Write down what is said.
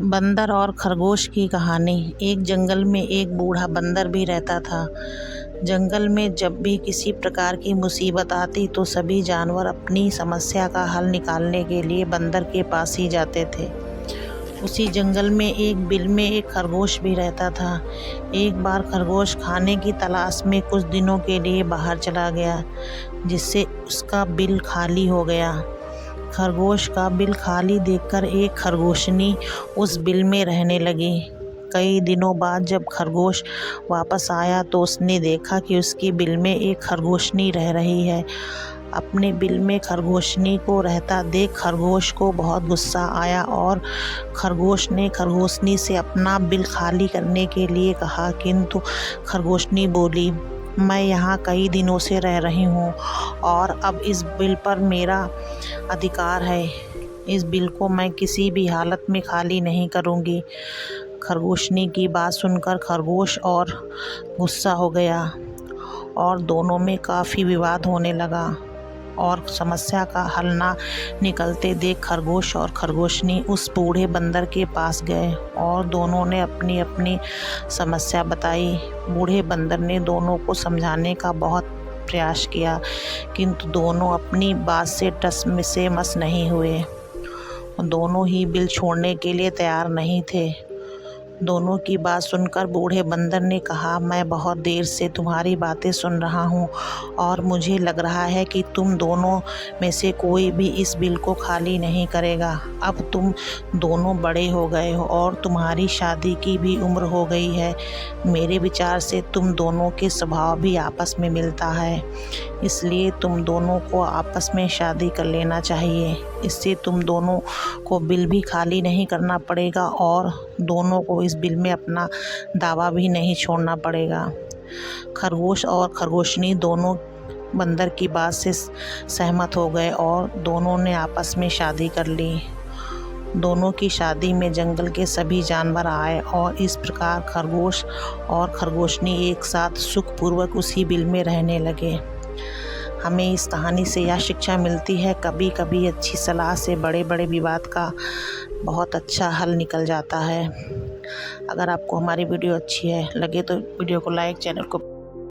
बंदर और खरगोश की कहानी। एक जंगल में एक बूढ़ा बंदर भी रहता था। जंगल में जब भी किसी प्रकार की मुसीबत आती तो सभी जानवर अपनी समस्या का हल निकालने के लिए बंदर के पास ही जाते थे। उसी जंगल में एक बिल में एक खरगोश भी रहता था। एक बार खरगोश खाने की तलाश में कुछ दिनों के लिए बाहर चला गया, जिससे उसका बिल खाली हो गया। खरगोश का बिल खाली देखकर एक खरगोशनी उस बिल में रहने लगी। कई दिनों बाद जब खरगोश वापस आया तो उसने देखा कि उसके बिल में एक खरगोशनी रह रही है। अपने बिल में खरगोशनी को रहता देख खरगोश को बहुत गुस्सा आया और खरगोश ने खरगोशनी से अपना बिल खाली करने के लिए कहा, किंतु खरगोशनी बोली, मैं यहाँ कई दिनों से रह रही हूँ और अब इस बिल पर मेरा अधिकार है। इस बिल को मैं किसी भी हालत में खाली नहीं करूँगी। खरगोशनी की बात सुनकर खरगोश और गुस्सा हो गया और दोनों में काफ़ी विवाद होने लगा और समस्या का हल ना निकलते देख खरगोश और खरगोशनी उस बूढ़े बंदर के पास गए और दोनों ने अपनी अपनी समस्या बताई। बूढ़े बंदर ने दोनों को समझाने का बहुत प्रयास किया, किंतु दोनों अपनी बात से टस से मस नहीं हुए। दोनों ही बिल छोड़ने के लिए तैयार नहीं थे। दोनों की बात सुनकर बूढ़े बंदर ने कहा, मैं बहुत देर से तुम्हारी बातें सुन रहा हूँ और मुझे लग रहा है कि तुम दोनों में से कोई भी इस बिल को खाली नहीं करेगा। अब तुम दोनों बड़े हो गए हो और तुम्हारी शादी की भी उम्र हो गई है। मेरे विचार से तुम दोनों के स्वभाव भी आपस में मिलता है, इसलिए तुम दोनों को आपस में शादी कर लेना चाहिए। इससे तुम दोनों को बिल भी खाली नहीं करना पड़ेगा और दोनों को इस बिल में अपना दावा भी नहीं छोड़ना पड़ेगा। खरगोश और खरगोशनी दोनों बंदर की बात से सहमत हो गए और दोनों ने आपस में शादी कर ली। दोनों की शादी में जंगल के सभी जानवर आए और इस प्रकार खरगोश और खरगोशनी एक साथ सुखपूर्वक उसी बिल में रहने लगे। हमें इस कहानी से यह शिक्षा मिलती है, कभी कभी अच्छी सलाह से बड़े बड़े विवाद का बहुत अच्छा हल निकल जाता है। अगर आपको हमारी वीडियो अच्छी है लगे तो वीडियो को लाइक, चैनल को